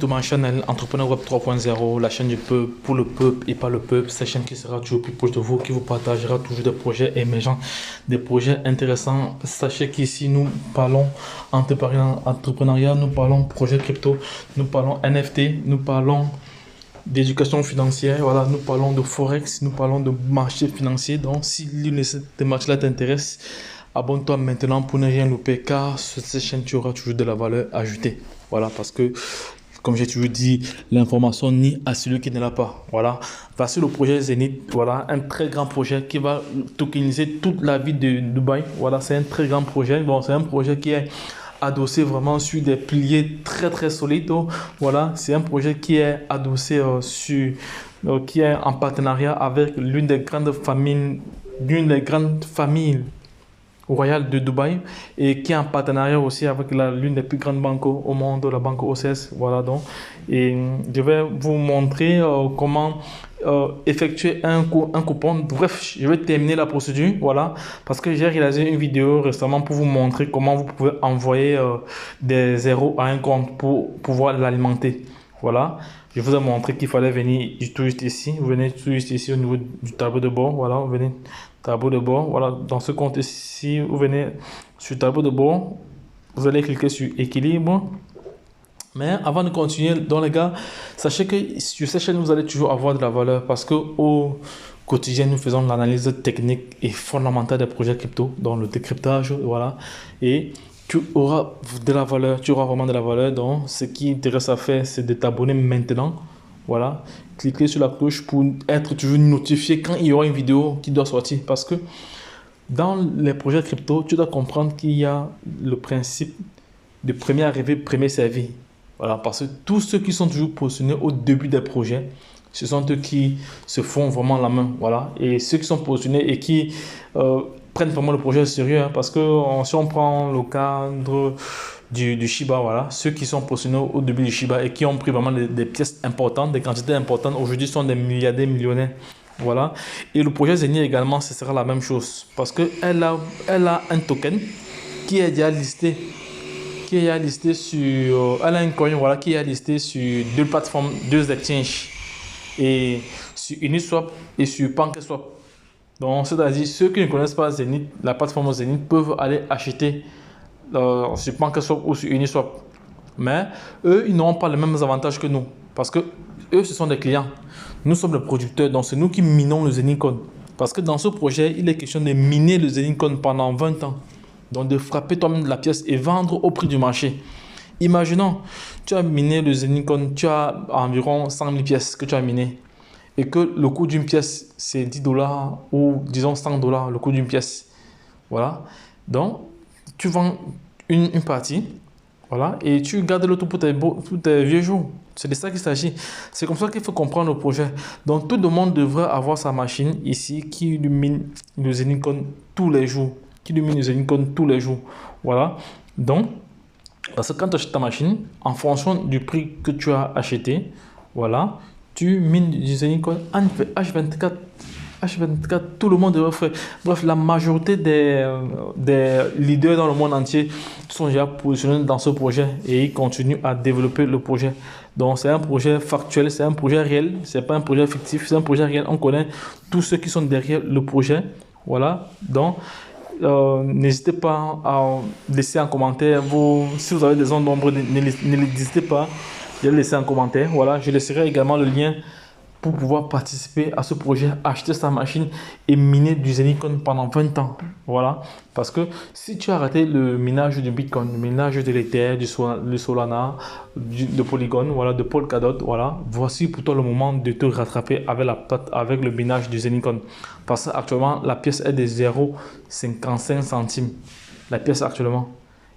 to my channel Entrepreneur Web 3.0, la chaîne du peuple, pour le peuple et pas le peuple. Cette chaîne qui sera toujours plus proche de vous, qui vous partagera toujours des projets émergents, des projets intéressants. Sachez qu'ici nous parlons entrepreneuriat, nous parlons projet crypto, nous parlons NFT, nous parlons d'éducation financière, voilà, nous parlons de Forex, nous parlons de marché financier. Donc si l'une de ces démarches-là t'intéresse, abonne-toi maintenant pour ne rien louper, car sur cette chaîne tu auras toujours de la valeur ajoutée. Voilà, parce que comme j'ai toujours dit, l'information nie à celui qui ne l'a pas. Voilà, voici le projet Zenith. Voilà, un très grand projet qui va tokeniser toute la ville de Dubaï. Voilà, c'est un très grand projet. Bon, c'est un projet qui est adossé vraiment sur des piliers très très solides. Voilà, c'est un projet qui est adossé qui est en partenariat avec l'une des grandes familles royale de Dubaï, et qui est en partenariat aussi avec l'une des plus grandes banques au monde, la banque OCS. Voilà, donc, et je vais vous montrer comment effectuer un coupon. Bref, je vais terminer la procédure, voilà, parce que j'ai réalisé une vidéo récemment pour vous montrer comment vous pouvez envoyer des zéros à un compte pour pouvoir l'alimenter. Voilà, je vous ai montré qu'il fallait venir tout juste ici. Vous venez tout juste ici au niveau du tableau de bord. Voilà, vous venez tableau de bord. Voilà, dans ce compte ici, vous venez sur tableau de bord. Vous allez cliquer sur équilibre. Mais avant de continuer, donc les gars, sachez que sur cette chaîne, vous allez toujours avoir de la valeur, parce que au quotidien, nous faisons l'analyse technique et fondamentale des projets crypto, dans le décryptage. Voilà, et tu auras de la valeur, tu auras vraiment de la valeur. Donc, ce qui intéresse à faire, c'est de t'abonner maintenant. Voilà, cliquez sur la cloche pour être toujours notifié quand il y aura une vidéo qui doit sortir. Parce que dans les projets crypto, tu dois comprendre qu'il y a le principe de premier arrivé, premier servi. Voilà, parce que tous ceux qui sont toujours positionnés au début des projets, ce sont eux qui se font vraiment la main. Voilà, et ceux qui sont positionnés et qui prennent vraiment le projet au sérieux, hein, parce que si on prend le cadre du Shiba, voilà, ceux qui sont positionnés au début du Shiba et qui ont pris vraiment des pièces importantes, des quantités importantes, aujourd'hui sont des milliardaires, millionnaires. Voilà, et le projet Zenith également, ce sera la même chose, parce qu'elle a un token qui est déjà listé. Sur, elle a un coin, voilà, qui est listé sur deux plateformes, deux exchanges, et sur Uniswap et sur PancakeSwap. Donc, c'est-à-dire, ceux qui ne connaissent pas Zenith, la plateforme Zenith, peuvent aller acheter sur PancakeSwap ou sur Uniswap. Mais eux, ils n'auront pas les mêmes avantages que nous, parce que eux, ce sont des clients. Nous sommes les producteurs, donc c'est nous qui minons le Zenith Coin. Parce que dans ce projet, il est question de miner le Zenith Coin pendant 20 ans. Donc, de frapper toi-même de la pièce et vendre au prix du marché. Imaginons, tu as miné le Zenith Coin, tu as environ 100 000 pièces que tu as minées, et que le coût d'une pièce, c'est 10 $ ou disons 100 $, le coût d'une pièce. Voilà. Donc, tu vends une partie, voilà, et tu gardes l'autre pour tes vieux jours. C'est de ça qu'il s'agit. C'est comme ça qu'il faut comprendre le projet. Donc, tout le monde devrait avoir sa machine ici qui illumine le Zenith Coin tous les jours. Voilà. Donc, parce que quand tu achètes ta machine, en fonction du prix que tu as acheté, voilà, tu mines du Zenith Coin H24. H24, tout le monde devrait faire. Bref, la majorité des leaders dans le monde entier sont déjà positionnés dans ce projet et ils continuent à développer le projet. Donc, c'est un projet factuel, c'est un projet réel, c'est pas un projet fictif, c'est un projet réel. On connaît tous ceux qui sont derrière le projet. Voilà. Donc, n'hésitez pas à laisser un commentaire. Si vous avez des ondes d'ombre, n'hésitez pas à laisser un commentaire. Voilà, je laisserai également le lien pour pouvoir participer à ce projet, acheter sa machine et miner du Zenith Coin pendant 20 ans. Voilà, parce que si tu as raté le minage du Bitcoin, le minage de l'Ether, du Solana, de Polygon, voilà, de Polkadot, voilà, voici pour toi le moment de te rattraper avec le minage du Zenith Coin. Parce qu'actuellement, la pièce est de 0,55 centimes. La pièce actuellement.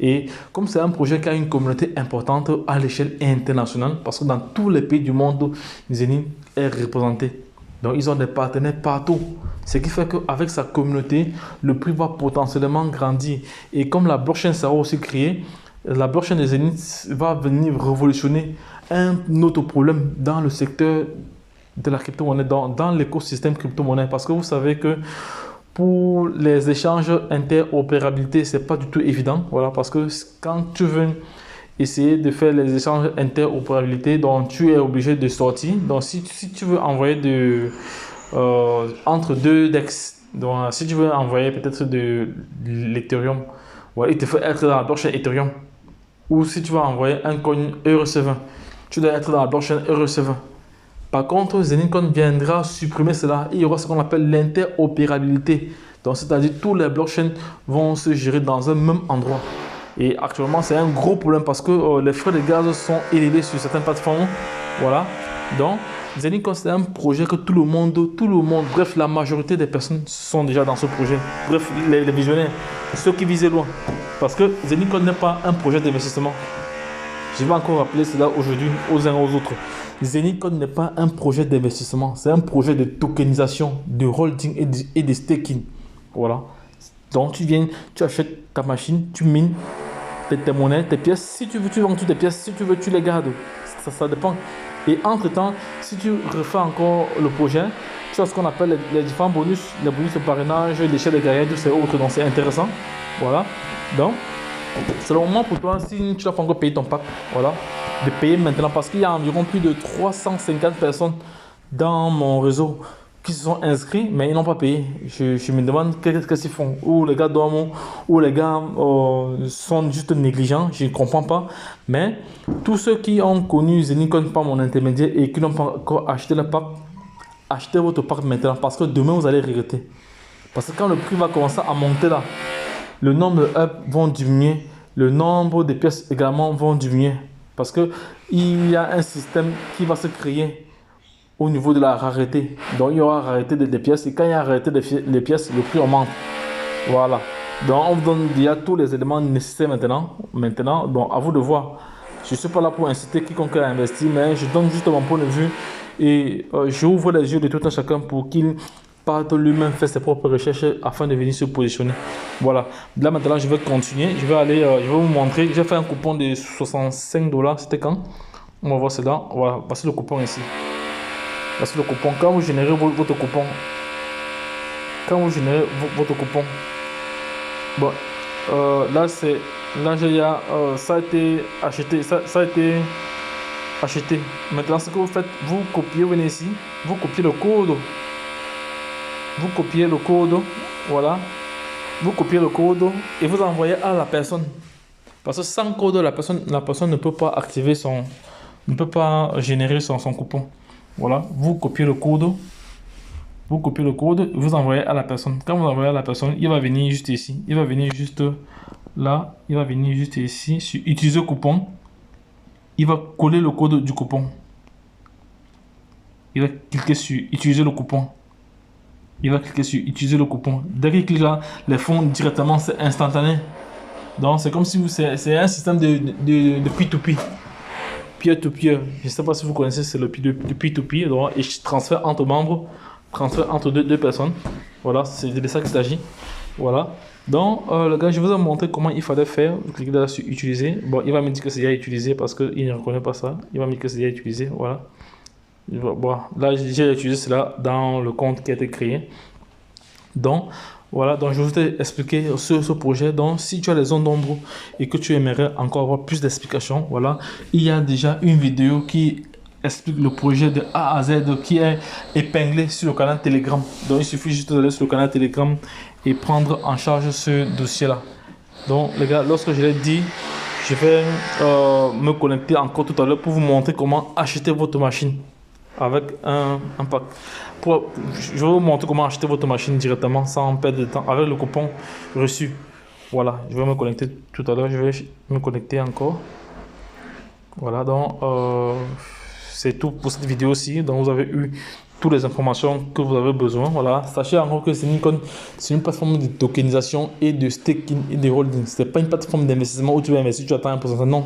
Et comme c'est un projet qui a une communauté importante à l'échelle internationale, parce que dans tous les pays du monde, Zenith est représenté. Donc, ils ont des partenaires partout. Ce qui fait qu'avec sa communauté, le prix va potentiellement grandir. Et comme la blockchain sera aussi créée, la blockchain de Zenith va venir révolutionner un autre problème dans le secteur de la crypto-monnaie, dans l'écosystème crypto-monnaie. Parce que vous savez que pour les échanges interopérabilité, c'est pas du tout évident. Voilà, parce que quand tu veux essayer de faire les échanges interopérabilité, donc tu es obligé de sortir. Donc si tu veux envoyer entre deux DEX, donc si tu veux envoyer peut-être de l'Ethereum, ouais, il te faut être dans la blockchain Ethereum. Ou si tu veux envoyer un coin ERC20, tu dois être dans la blockchain ERC20. Par contre, Zenycoin viendra supprimer cela. Il y aura ce qu'on appelle l'interopérabilité. Donc, c'est-à-dire tous les blockchains vont se gérer dans un même endroit. Et actuellement, c'est un gros problème parce que les frais de gaz sont élevés sur certaines plateformes. Voilà. Donc, Zenycoin, c'est un projet que tout le monde, bref, la majorité des personnes sont déjà dans ce projet. Bref, les visionnaires, ceux qui visaient loin. Parce que Zenycoin n'est pas un projet d'investissement. Je vais encore rappeler cela aujourd'hui aux uns aux autres. Zenycoin n'est pas un projet d'investissement, c'est un projet de tokenisation, de holding et de staking. Voilà. Donc tu viens, tu achètes ta machine, tu mines tes monnaies, tes pièces. Si tu veux, tu vends toutes tes pièces. Si tu veux, tu les gardes. Ça dépend. Et entre-temps, si tu refais encore le projet, tu as ce qu'on appelle les différents bonus, les bonus de parrainage, les chèques de carrière, tout ça autre. Donc c'est intéressant. Voilà. Donc, c'est le moment pour toi, si tu n'as pas encore payé ton pack, voilà, de payer maintenant parce qu'il y a environ plus de 350 personnes dans mon réseau qui se sont inscrits, mais ils n'ont pas payé. Je me demande qu'est-ce qu'ils font. Ou les gars dorment, ou les gars sont juste négligents, je ne comprends pas. Mais tous ceux qui ont connu Zenycoin par mon intermédiaire et qui n'ont pas encore acheté le pack, achetez votre pack maintenant parce que demain vous allez regretter. Parce que quand le prix va commencer à monter là, le nombre de hubs vont diminuer, le nombre de pièces également vont diminuer. Parce qu'il y a un système qui va se créer au niveau de la rareté. Donc il y aura rareté des pièces et quand il y a rareté des pièces, le prix augmente. Voilà. Donc on vous donne déjà tous les éléments nécessaires maintenant. Donc à vous de voir. Je ne suis pas là pour inciter quiconque à investir, mais je donne juste mon point de vue et j'ouvre les yeux de tout un chacun pour qu'il parte lui-même faire ses propres recherches afin de venir se positionner. Voilà. Là maintenant, je vais continuer. Je vais vous montrer. J'ai fait un coupon de 65 $. C'était quand? On va voir cela. Voilà. Voici le coupon ici. Voici le coupon. Quand vous générez votre coupon, bon, là ça a été acheté. Ça a été acheté. Maintenant, ce que vous faites, vous copiez, venez ici, vous copiez le code. Vous copiez le code, voilà. Vous copiez le code et vous envoyez à la personne. Parce que sans code, la personne ne peut pas activer ne peut pas générer son coupon. Voilà. Vous copiez le code. Vous envoyez à la personne. Quand vous envoyez à la personne, il va venir juste ici. Il va venir juste là. Il va venir juste ici sur utiliser coupon. Il va coller le code du coupon. Il va cliquer sur utiliser le coupon. Il va cliquer sur utiliser le coupon. Dès qu'il clique là, les fonds directement, c'est instantané. Donc c'est comme si c'est un système de P2P. Peer-to-peer. Je ne sais pas si vous connaissez, c'est le P2P. Donc, et transfert entre membres, transfert entre deux personnes. Voilà, c'est de ça qu'il s'agit. Voilà. Donc, le gars, je vous ai montré comment il fallait faire. Vous cliquez là sur utiliser. Bon, il va me dire que c'est déjà utilisé parce qu'il ne reconnaît pas ça. Il va me dire que c'est déjà utilisé. Voilà. Bon, là j'ai utilisé cela dans le compte qui a été créé. Donc voilà, donc je vous ai expliqué ce projet. Donc si tu as les zones d'ombre et que tu aimerais encore avoir plus d'explications, voilà, il y a déjà une vidéo qui explique le projet de A à Z qui est épinglé sur le canal Telegram. Donc il suffit juste d'aller sur le canal Telegram et prendre en charge ce dossier là. Donc les gars, lorsque je l'ai dit, je vais me connecter encore tout à l'heure pour vous montrer comment acheter votre machine avec un pack. Je vais vous montrer comment acheter votre machine directement sans perdre de temps avec le coupon reçu. Voilà, je vais me connecter tout à l'heure. Je vais me connecter encore. Voilà, donc c'est tout pour cette vidéo-ci. Donc vous avez eu toutes les informations que vous avez besoin. Voilà, sachez encore que Zenycoin, c'est une plateforme de tokenisation et de staking et de holding. Ce n'est pas une plateforme d'investissement où tu vas investir, tu attends un pourcentage. Non,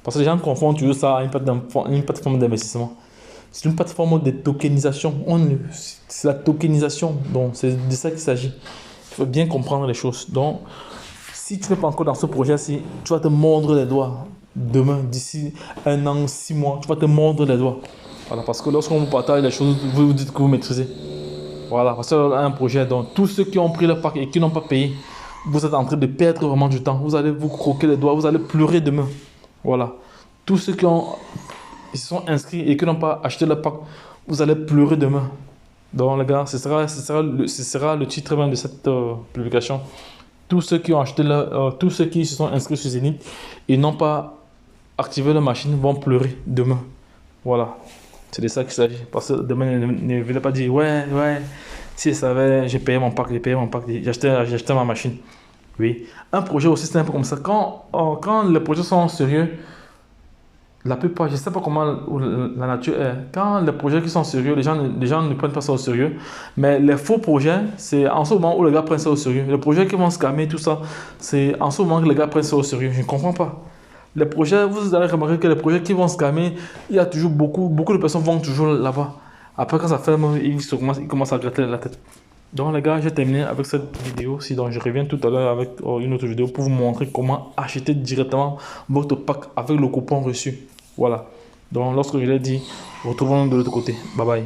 parce que les gens confondent toujours ça à une plateforme d'investissement. C'est une plateforme de tokenisation. C'est la tokenisation. Donc, c'est de ça qu'il s'agit. Il faut bien comprendre les choses. Donc, si tu n'es pas encore dans ce projet-ci, tu vas te mordre les doigts. Demain, d'ici 1 an, 6 mois, tu vas te mordre les doigts. Voilà, parce que lorsqu'on vous partage les choses, vous vous dites que vous maîtrisez. Voilà, parce que un projet. Donc, tous ceux qui ont pris le pack et qui n'ont pas payé, vous êtes en train de perdre vraiment du temps. Vous allez vous croquer les doigts, vous allez pleurer demain. Voilà. Tous ceux ils se sont inscrits et qui n'ont pas acheté le pack, vous allez pleurer demain. Donc les gars, ce sera le titre même de cette publication. Tous ceux qui ont acheté tous ceux qui se sont inscrits sur Zenith et n'ont pas activé leur machine vont pleurer demain. Voilà. C'est de ça qu'il s'agit. Parce que demain, ne venez pas dire, ouais, ouais, si je savais, j'ai payé mon pack, j'ai acheté ma machine. Oui. Un projet aussi, c'est un peu comme ça. Quand les projets sont sérieux, la plupart, je ne sais pas comment la nature est. Quand les projets qui sont sérieux, les gens ne prennent pas ça au sérieux. Mais les faux projets, c'est en ce moment où les gars prennent ça au sérieux. Les projets qui vont scammer, tout ça, c'est en ce moment que les gars prennent ça au sérieux. Je ne comprends pas. Les projets, vous allez remarquer que les projets qui vont scammer, il y a toujours beaucoup de personnes vont toujours là-bas. Après, quand ça ferme, ils commencent à gratter la tête. Donc les gars, j'ai terminé avec cette vidéo. Donc je reviens tout à l'heure avec une autre vidéo pour vous montrer comment acheter directement votre pack avec le coupon reçu. Voilà. Donc lorsque je l'ai dit, retrouvons-nous de l'autre côté. Bye bye.